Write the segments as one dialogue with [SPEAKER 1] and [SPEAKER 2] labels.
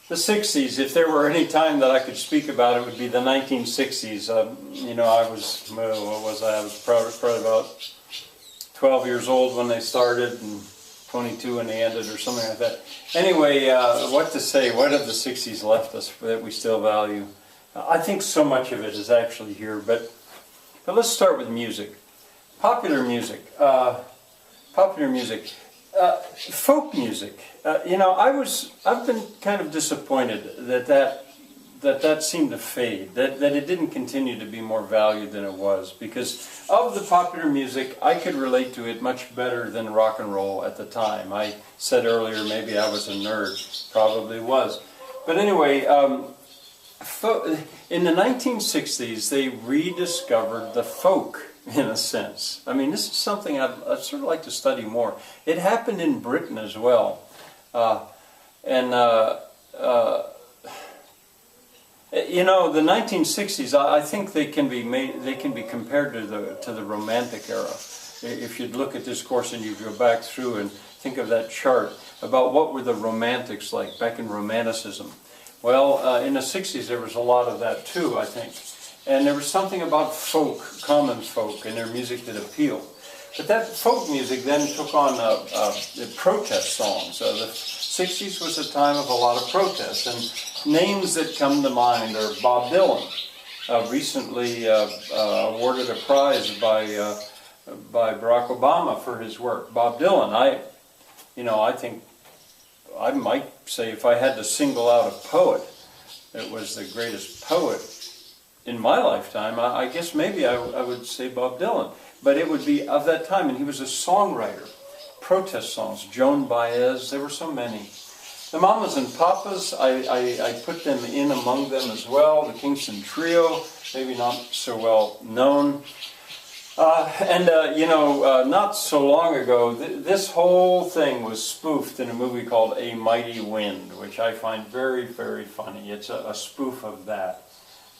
[SPEAKER 1] The 60s, if there were any time that I could speak about it, would be the 1960s. You know, I was, what was I? I was probably about 12 years old when they started, and 22 when they ended, or something like that. Anyway, what to say? What have the 60s left us that we still value? I think so much of it is actually here, but let's start with music. Popular music. Popular music. Folk music. You know, I've been kind of disappointed that seemed to fade, that it didn't continue to be more valued than it was, because of the popular music, I could relate to it much better than rock and roll at the time. I said earlier maybe I was a nerd, probably was. But anyway, in the 1960s, they rediscovered the folk, in a sense. I mean, this is something I'd sort of like to study more. It happened in Britain as well. You know, the 1960s, I think they can be compared to the Romantic era. If you'd look at this course and you go back through and think of that chart about what were the Romantics like back in Romanticism. Well, in the 60s there was a lot of that too, I think. And there was something about folk, common folk, and their music that appealed. But that folk music then took on the protest songs. The 60s was a time of a lot of protests, and names that come to mind are Bob Dylan, recently awarded a prize by Barack Obama for his work. Bob Dylan, I think I might say if I had to single out a poet that was the greatest poet in my lifetime, I guess maybe I would say Bob Dylan. But it would be of that time, and he was a songwriter. Protest songs, Joan Baez, there were so many. The Mamas and Papas, I put them in among them as well. The Kingston Trio, maybe not so well known. Not so long ago, this whole thing was spoofed in a movie called A Mighty Wind, which I find very, very funny. It's a spoof of that.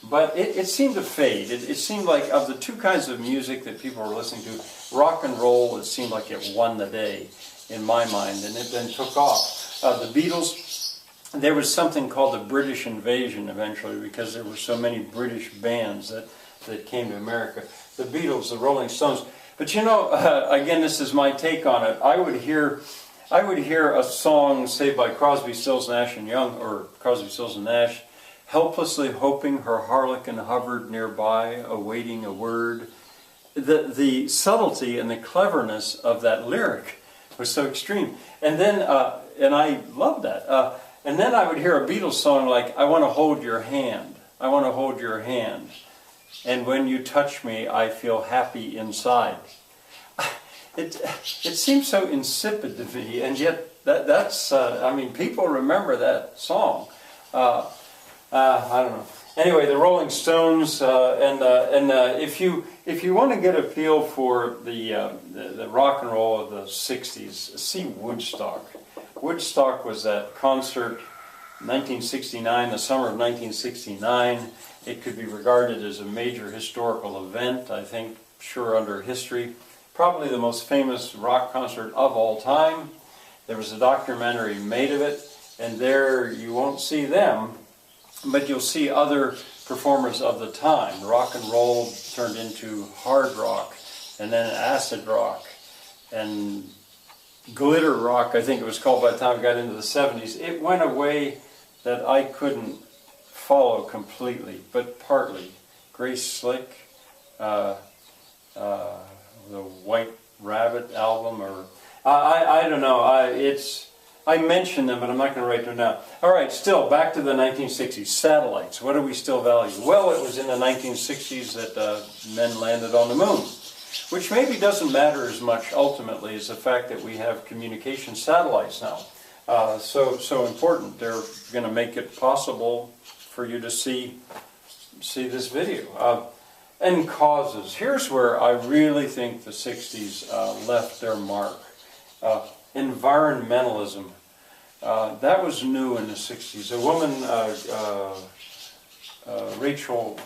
[SPEAKER 1] But it seemed to fade. It seemed like of the two kinds of music that people were listening to, rock and roll, it seemed like it won the day in my mind, and it then took off. The Beatles, there was something called the British invasion eventually, because there were so many British bands that came to America. The Beatles, the Rolling Stones. But you know, again, this is my take on it. I would hear a song, say by Crosby, Stills, Nash and Young, or Crosby, Stills and Nash, helplessly hoping her harlequin hovered nearby, awaiting a word. The subtlety and the cleverness of that lyric was so extreme. And then, and I loved that. And then I would hear a Beatles song like, I want to hold your hand. I want to hold your hand. And when you touch me, I feel happy inside. It seems so insipid to me, and yet that's people remember that song. I don't know. Anyway, the Rolling Stones, if you want to get a feel for the rock and roll of the 60s, see Woodstock. Woodstock was that concert, 1969, the summer of 1969. It could be regarded as a major historical event, I think, sure under history. Probably the most famous rock concert of all time. There was a documentary made of it, and there you won't see them, but you'll see other performers of the time. Rock and roll turned into hard rock, and then acid rock, and glitter rock, I think it was called by the time it got into the 70s. It went away that I couldn't follow completely, but partly. Grace Slick, the White Rabbit album, or I don't know. I mentioned them, but I'm not going to write them down. All right, still, back to the 1960s. Satellites. What do we still value? Well, it was in the 1960s that men landed on the moon, which maybe doesn't matter as much ultimately as the fact that we have communication satellites now. So important. They're going to make it possible for you to see this video. And causes. Here's where I really think the 60s left their mark. Environmentalism. That was new in the 60s. A woman, Rachel,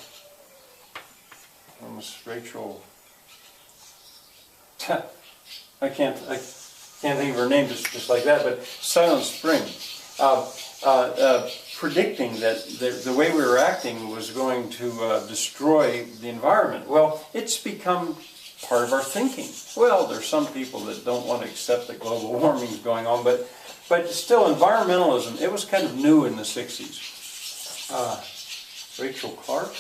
[SPEAKER 1] I can't think of her name just like that, but Silent Spring. predicting that the way we were acting was going to destroy the environment. Well, it's become part of our thinking. Well, there's some people that don't want to accept that global warming is going on, but still, environmentalism, it was kind of new in the 60s. Rachel Clark?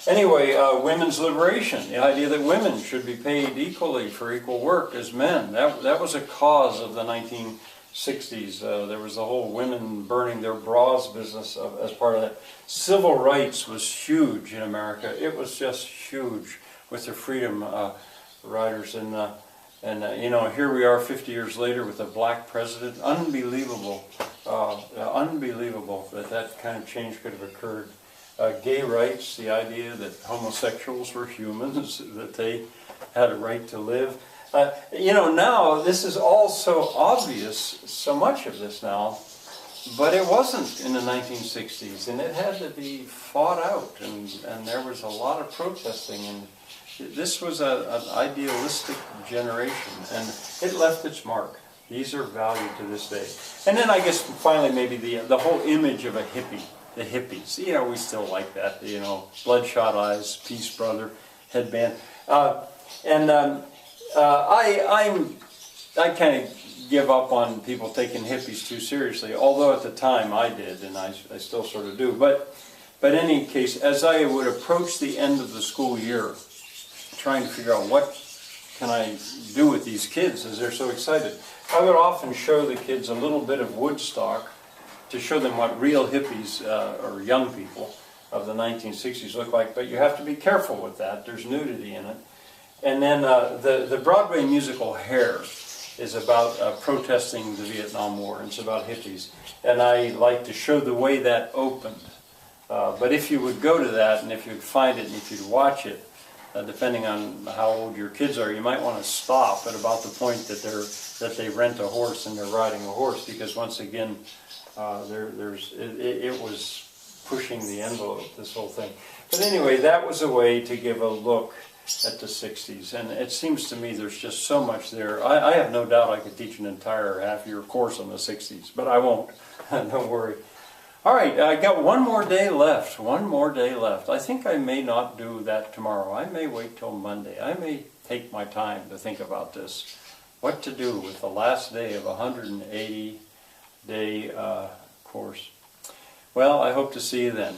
[SPEAKER 1] Anyway, women's liberation, the idea that women should be paid equally for equal work as men, that was a cause of the 1960s. There was the whole women burning their bras business as part of that. Civil rights was huge in America. It was just huge with the freedom riders. And you know, here we are 50 years later with a black president. Unbelievable, unbelievable that kind of change could have occurred. Gay rights, the idea that homosexuals were humans, that they had a right to live. You know, now this is all so obvious, so much of this now, but it wasn't in the 1960s, and it had to be fought out, and there was a lot of protesting, and this was an idealistic generation, and it left its mark. These are valued to this day. And then I guess finally maybe the whole image of a hippie, the hippies. You know, we still like that, you know, bloodshot eyes, peace brother, headband. I kind of give up on people taking hippies too seriously, although at the time I did, and I still sort of do. But in any case, as I would approach the end of the school year, trying to figure out what can I do with these kids as they're so excited, I would often show the kids a little bit of Woodstock to show them what real hippies or young people of the 1960s look like. But you have to be careful with that. There's nudity in it. And then the Broadway musical Hair is about protesting the Vietnam War. And it's about hippies. And I like to show the way that opened. But if you would go to that, and if you'd find it, and if you'd watch it, depending on how old your kids are, you might want to stop at about the point that they rent a horse and they're riding a horse, because once again, it was pushing the envelope, this whole thing. But anyway, that was a way to give a look at the 60s, and it seems to me there's just so much there. I have no doubt I could teach an entire half-year course on the 60s, but I won't. Don't worry. All right, I got one more day left. One more day left. I think I may not do that tomorrow. I may wait till Monday. I may take my time to think about this. What to do with the last day of a 180-day course. Well, I hope to see you then.